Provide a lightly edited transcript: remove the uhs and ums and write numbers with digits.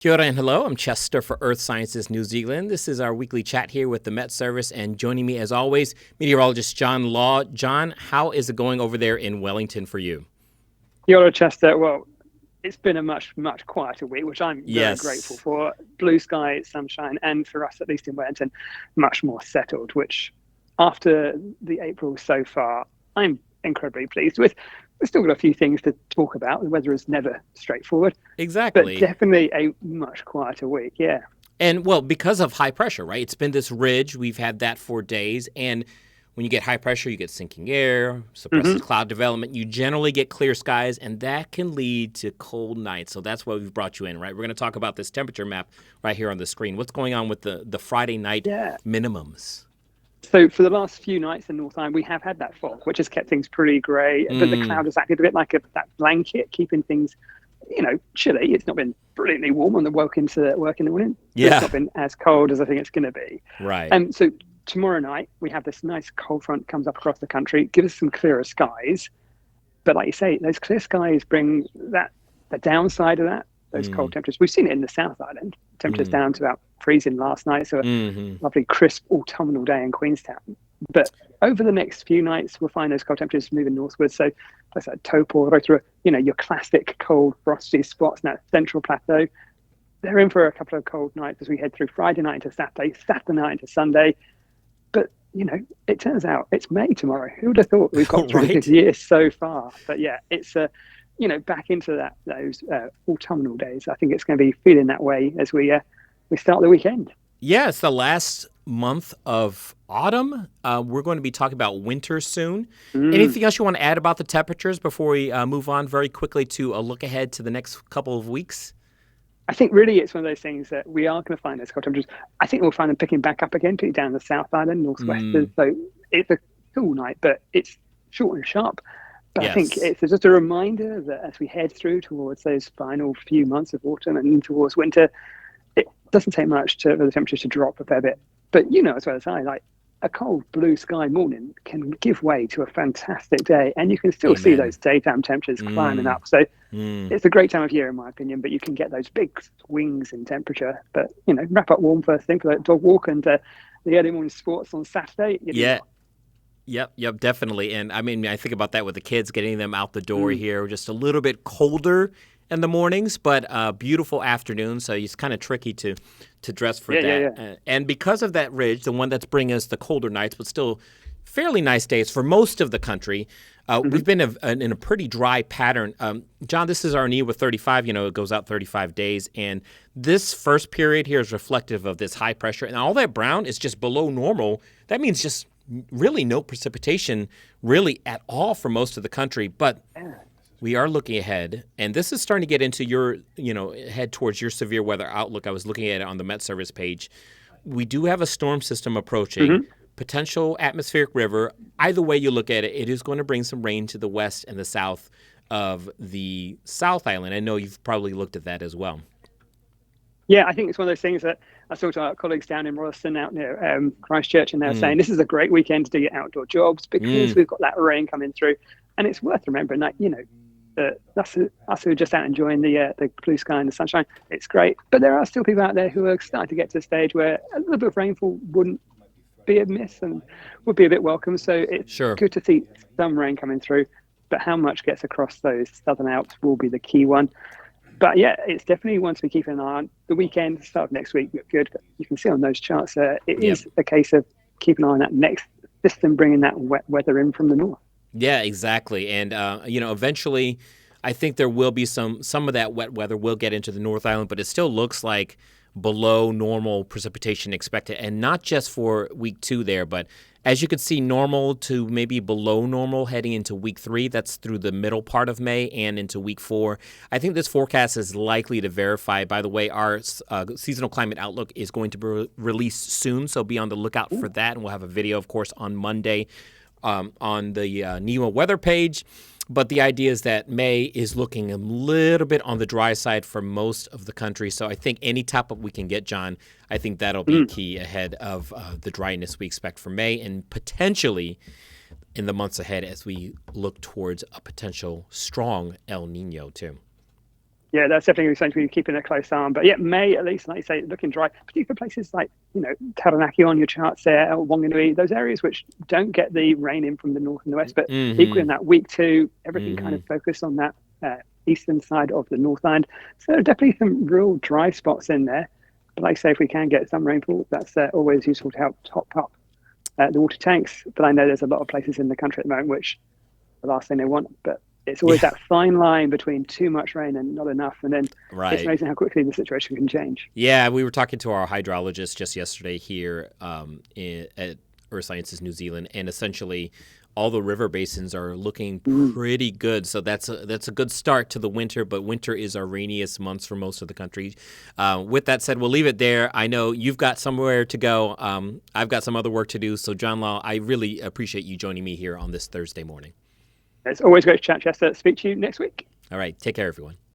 Kia ora and hello. I'm Chester for Earth Sciences New Zealand. This is our weekly chat here with the MetService, and joining me as always, meteorologist John Law. John, how is it going over there in Wellington for you? Kia ora, Chester. Well, it's been a much quieter week, which I'm very grateful Yes. for. Blue sky, sunshine, and for us, at least in Wellington, much more settled, which after the April so far, I'm incredibly pleased with. We've still got a few things to talk about. The weather is never straightforward, but Exactly. definitely a much quieter week. Yeah. And well, because of high pressure, right? It's been this ridge. We've had that for days. And when you get high pressure, you get sinking air, suppresses cloud development. You generally get clear skies, and that can lead to cold nights. So that's why we've brought you in, right? We're going to talk about this temperature map right here on the screen. What's going on with the Friday night Yeah. minimums? So for the last few nights in North Island, we have had that fog, which has kept things pretty grey. But the cloud has acted a bit like that blanket, keeping things, chilly. It's not been brilliantly warm on the work in the morning. Yeah. It's not been as cold as I think it's going to be. Right. So tomorrow night, we have this nice cold front comes up across the country, gives us some clearer skies. But like you say, those clear skies bring the downside of that, those cold temperatures. We've seen it in the South Island. Temperatures down to about freezing last night. So a lovely, crisp autumnal day in Queenstown. But over the next few nights, we'll find those cold temperatures moving northwards. So places like Taupo, Rotorua, your classic cold, frosty spots in that central plateau. They're in for a couple of cold nights as we head through Friday night into Saturday night into Sunday. But, it turns out it's May tomorrow. Who would have thought we've got through this year so far? But yeah, it's back into those autumnal days. I think it's going to be feeling that way as we start the weekend. Yeah, it's the last month of autumn. We're going to be talking about winter soon. Anything else you want to add about the temperatures before we move on very quickly to a look ahead to the next couple of weeks? I think really it's one of those things that we are going to find those cold temperatures. I think we'll find them picking back up again, particularly down the South Island, northwestern. So it's a cool night, but it's short and sharp. But I think it's just a reminder that as we head through towards those final few months of autumn and towards winter, it doesn't take much for the temperatures to drop a fair bit. But as well as I, like a cold blue sky morning can give way to a fantastic day, and you can still see those daytime temperatures climbing up. So it's a great time of year, in my opinion, but you can get those big swings in temperature. But, wrap up warm first thing for that dog walk and the early morning sports on Saturday. Yep, definitely. And I mean, I think about that with the kids, getting them out the door here, just a little bit colder in the mornings, but beautiful afternoon. So it's kind of tricky to dress for that. Yeah. And because of that ridge, the one that's bringing us the colder nights, but still fairly nice days for most of the country, we've been in a pretty dry pattern. John, this is our NIWA 35. It goes out 35 days. And this first period here is reflective of this high pressure. And all that brown is just below normal. That means just really no precipitation really at all for most of the country. But we are looking ahead, and this is starting to get into your, head towards your severe weather outlook. I was looking at it on the MetService page. We do have a storm system approaching, potential atmospheric river. Either way you look at it, it is going to bring some rain to the west and the south of the South Island. I know you've probably looked at that as well. Yeah, I think it's one of those things that I talked to our colleagues down in Royston out near Christchurch, and they were saying this is a great weekend to do your outdoor jobs because we've got that rain coming through. And it's worth remembering that, us who are just out enjoying the blue sky and the sunshine, it's great. But there are still people out there who are starting to get to the stage where a little bit of rainfall wouldn't be amiss and would be a bit welcome. So it's good to see some rain coming through. But how much gets across those Southern Alps will be the key one. But yeah, it's definitely one to be keeping an eye on. The weekend, start of next week, look good. But you can see on those charts, it is a case of keeping an eye on that next system, bringing that wet weather in from the north. Yeah, exactly. And, eventually I think there will be some of that wet weather will get into the North Island, but it still looks like below normal precipitation expected. And not just for week 2 there, but as you can see, normal to maybe below normal heading into week 3. That's through the middle part of May and into week 4. I think this forecast is likely to verify. By the way, our seasonal climate outlook is going to be released soon, so be on the lookout for that. And we'll have a video, of course, on Monday on the NIWA weather page. But the idea is that May is looking a little bit on the dry side for most of the country. So I think any top up we can get, John, I think that'll be key ahead of the dryness we expect for May and potentially in the months ahead as we look towards a potential strong El Nino too. Yeah, that's definitely something to be keeping a close eye on. But yeah, May, at least, like you say, looking dry, particularly for places like, Taranaki on your charts there, or Wanganui, those areas which don't get the rain in from the north and the west. But equally in that week two, everything kind of focused on that eastern side of the North Island. So definitely some real dry spots in there. But like I say, if we can get some rainfall, that's always useful to help top up the water tanks. But I know there's a lot of places in the country at the moment which the last thing they want. But it's always that fine line between too much rain and not enough. And then it's amazing how quickly the situation can change. Yeah, we were talking to our hydrologist just yesterday here at Earth Sciences New Zealand, and essentially all the river basins are looking pretty good. So that's a good start to the winter, but winter is our rainiest months for most of the country. With that said, we'll leave it there. I know you've got somewhere to go. I've got some other work to do. So John Law, I really appreciate you joining me here on this Thursday morning. It's always great to chat, Chester. Speak to you next week. All right. Take care, everyone.